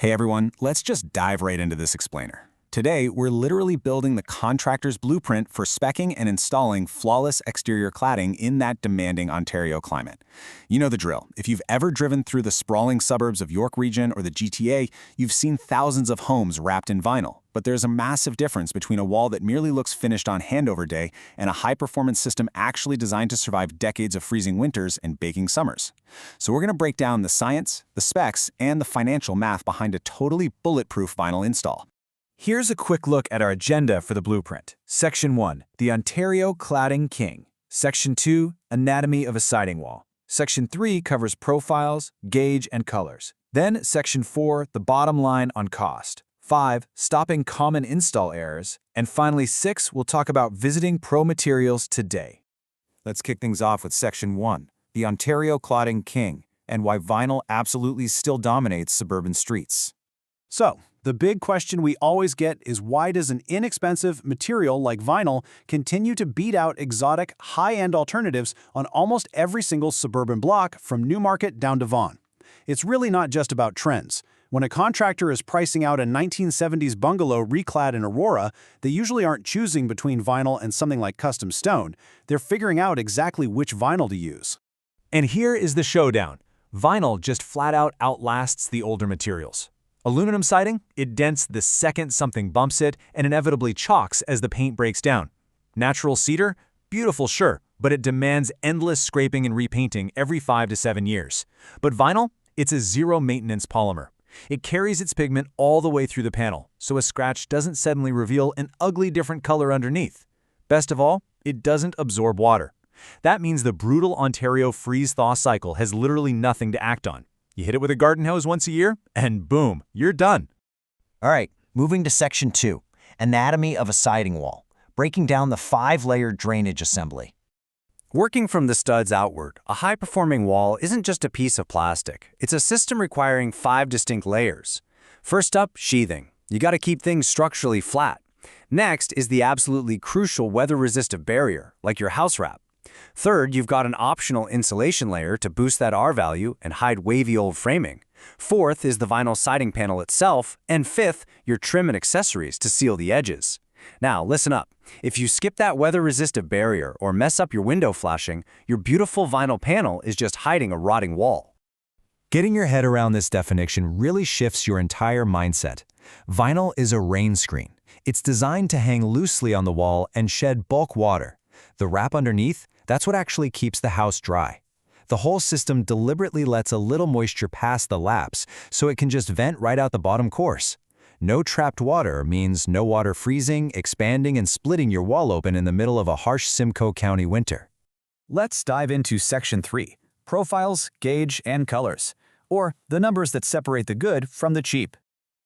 Hey everyone, let's just dive right into this explainer. Today, we're literally building the contractor's blueprint for speccing and installing flawless exterior cladding in that demanding Ontario climate. You know the drill. If you've ever driven through the sprawling suburbs of York Region or the GTA, you've seen thousands of homes wrapped in vinyl. But there's a massive difference between a wall that merely looks finished on handover day and a high-performance system actually designed to survive decades of freezing winters and baking summers. So we're going to break down the science, the specs, and the financial math behind a totally bulletproof vinyl install. Here's a quick look at our agenda for the blueprint. Section 1, the Ontario Cladding King. Section 2, anatomy of a siding wall. Section 3 covers profiles, gauge, and colors. Then Section 4, the bottom line on cost. 5, stopping common install errors. And finally 6, we'll talk about visiting pro materials today. Let's kick things off with Section 1, the Ontario Cladding King, and why vinyl absolutely still dominates suburban streets. So, the big question we always get is why does an inexpensive material like vinyl continue to beat out exotic, high-end alternatives on almost every single suburban block from Newmarket down to Vaughan? It's really not just about trends. When a contractor is pricing out a 1970s bungalow re-clad in Aurora, they usually aren't choosing between vinyl and something like custom stone. They're figuring out exactly which vinyl to use. And here is the showdown. Vinyl just flat out outlasts the older materials. Aluminum siding, it dents the second something bumps it and inevitably chalks as the paint breaks down. Natural cedar, beautiful sure, but it demands endless scraping and repainting every 5 to 7 years. But vinyl, it's a zero-maintenance polymer. It carries its pigment all the way through the panel, so a scratch doesn't suddenly reveal an ugly different color underneath. Best of all, it doesn't absorb water. That means the brutal Ontario freeze-thaw cycle has literally nothing to act on. You hit it with a garden hose once a year, and boom, you're done. All right, moving to Section 2, anatomy of a siding wall, breaking down the 5-layer drainage assembly. Working from the studs outward, a high-performing wall isn't just a piece of plastic. It's a system requiring 5 distinct layers. First up, sheathing. You got to keep things structurally flat. Next is the absolutely crucial weather-resistive barrier, like your house wrap. Third, you've got an optional insulation layer to boost that R value and hide wavy old framing. Fourth is the vinyl siding panel itself, and fifth, your trim and accessories to seal the edges. Now, listen up. If you skip that weather-resistive barrier or mess up your window flashing, your beautiful vinyl panel is just hiding a rotting wall. Getting your head around this definition really shifts your entire mindset. Vinyl is a rain screen. It's designed to hang loosely on the wall and shed bulk water. The wrap underneath, that's what actually keeps the house dry. The whole system deliberately lets a little moisture pass the laps, so it can just vent right out the bottom course. No trapped water means no water freezing, expanding, and splitting your wall open in the middle of a harsh Simcoe County winter. Let's dive into Section 3, profiles, gauge, and colors, or the numbers that separate the good from the cheap.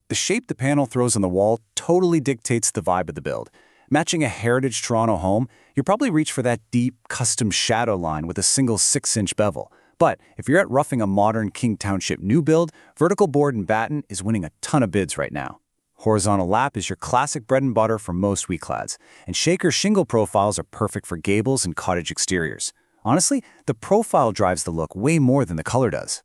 The shape the panel throws on the wall totally dictates the vibe of the build. Matching a heritage Toronto home, you'll probably reach for that deep, custom shadow line with a single 6-inch bevel. But if you're at roughing a modern King Township new build, vertical board and batten is winning a ton of bids right now. Horizontal lap is your classic bread and butter for most re-clads, and shaker shingle profiles are perfect for gables and cottage exteriors. Honestly, the profile drives the look way more than the color does.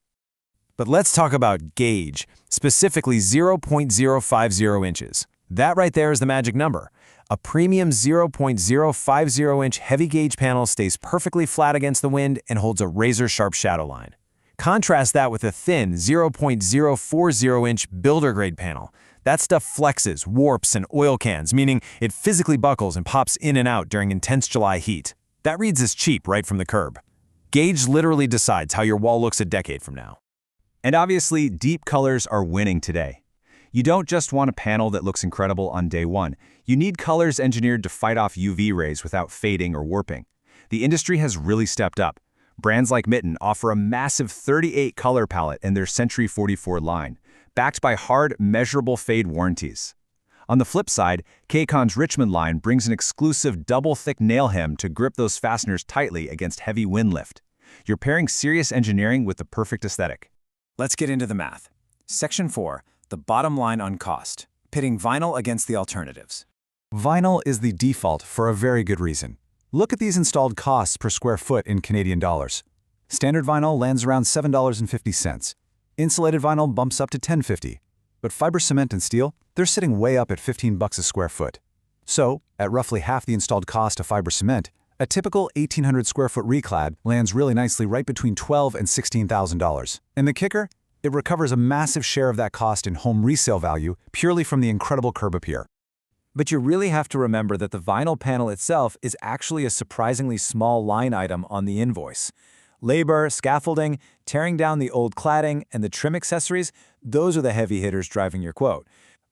But let's talk about gauge, specifically 0.050 inches. That right there is the magic number. A premium 0.050-inch heavy gauge panel stays perfectly flat against the wind and holds a razor-sharp shadow line. Contrast that with a thin 0.040-inch builder-grade panel. That stuff flexes, warps, and oil cans, meaning it physically buckles and pops in and out during intense July heat. That reads as cheap right from the curb. Gauge literally decides how your wall looks a decade from now. And obviously, deep colors are winning today. You don't just want a panel that looks incredible on day one. You need colors engineered to fight off UV rays without fading or warping. The industry has really stepped up. Brands like Mitten offer a massive 38 color palette in their Century 44 line, backed by hard, measurable fade warranties. On the flip side, Kaycan's Richmond line brings an exclusive double-thick nail hem to grip those fasteners tightly against heavy wind lift. You're pairing serious engineering with the perfect aesthetic. Let's get into the math. Section 4, the bottom line on cost, pitting vinyl against the alternatives. Vinyl is the default for a very good reason. Look at these installed costs per square foot in Canadian dollars. Standard vinyl lands around $7.50. Insulated vinyl bumps up to $10.50. But fiber cement and steel, they're sitting way up at $15 a square foot. So, at roughly half the installed cost of fiber cement, a typical 1,800 square foot re-clad lands really nicely right between $12,000 and $16,000. And the kicker? It recovers a massive share of that cost in home resale value purely from the incredible curb appeal. But you really have to remember that the vinyl panel itself is actually a surprisingly small line item on the invoice. Labor, scaffolding, tearing down the old cladding, and the trim accessories, those are the heavy hitters driving your quote.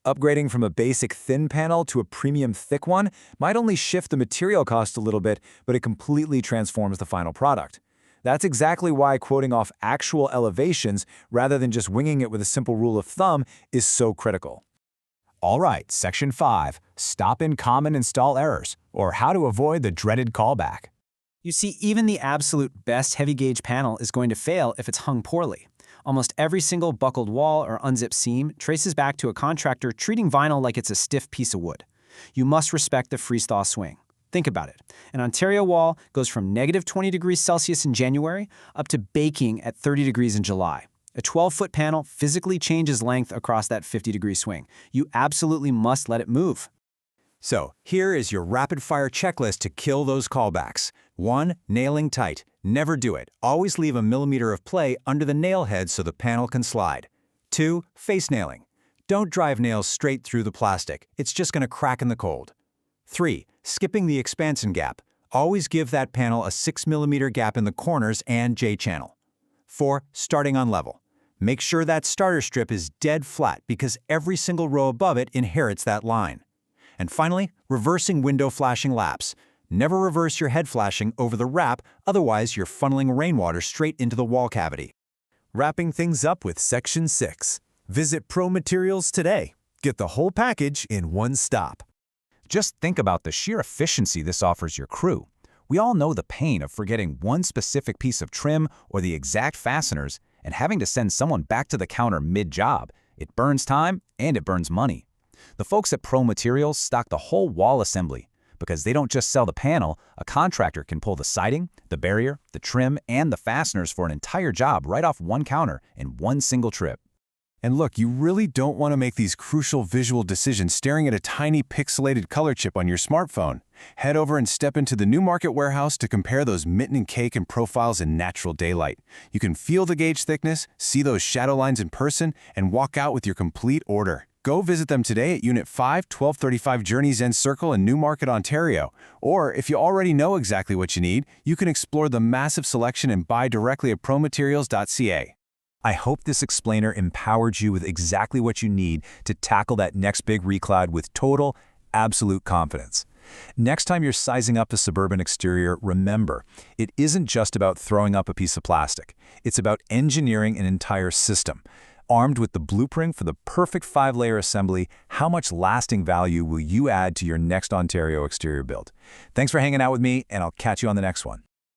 Upgrading from a basic thin panel to a premium thick one might only shift the material cost a little bit, but it completely transforms the final product. That's exactly why quoting off actual elevations rather than just winging it with a simple rule of thumb is so critical. All right, Section 5, Stop in Common Install Errors, or How to Avoid the Dreaded Callback. You see, even the absolute best heavy gauge panel is going to fail if it's hung poorly. Almost every single buckled wall or unzipped seam traces back to a contractor treating vinyl like it's a stiff piece of wood. You must respect the freeze-thaw swing. Think about it. An Ontario wall goes from negative 20 degrees Celsius in January up to baking at 30 degrees in July. A 12-foot panel physically changes length across that 50-degree swing. You absolutely must let it move. So, here is your rapid-fire checklist to kill those callbacks. 1. Nailing tight. Never do it. Always leave a millimeter of play under the nail head so the panel can slide. 2. Face nailing. Don't drive nails straight through the plastic. It's just going to crack in the cold. 3. Skipping the expansion gap. Always give that panel a 6mm gap in the corners and J-channel. 4. Starting on level. Make sure that starter strip is dead flat because every single row above it inherits that line. And finally, reversing window flashing laps. Never reverse your head flashing over the wrap, otherwise you're funneling rainwater straight into the wall cavity. Wrapping things up with Section 6. Visit Pro Materials today. Get the whole package in one stop. Just think about the sheer efficiency this offers your crew. We all know the pain of forgetting one specific piece of trim or the exact fasteners and having to send someone back to the counter mid-job. It burns time and it burns money. The folks at Pro Materials stock the whole wall assembly. Because they don't just sell the panel, a contractor can pull the siding, the barrier, the trim, and the fasteners for an entire job right off one counter in one single trip. And look, you really don't want to make these crucial visual decisions staring at a tiny pixelated color chip on your smartphone. Head over and step into the Newmarket warehouse to compare those Mitten and Kaycan profiles in natural daylight. You can feel the gauge thickness, see those shadow lines in person, and walk out with your complete order. Go visit them today at Unit 5, 1235 Journey's End Circle in Newmarket, Ontario. Or, if you already know exactly what you need, you can explore the massive selection and buy directly at promaterials.ca. I hope this explainer empowered you with exactly what you need to tackle that next big re-clad with total, absolute confidence. Next time you're sizing up a suburban exterior, remember, it isn't just about throwing up a piece of plastic. It's about engineering an entire system. Armed with the blueprint for the perfect 5-layer assembly, how much lasting value will you add to your next Ontario exterior build? Thanks for hanging out with me, and I'll catch you on the next one.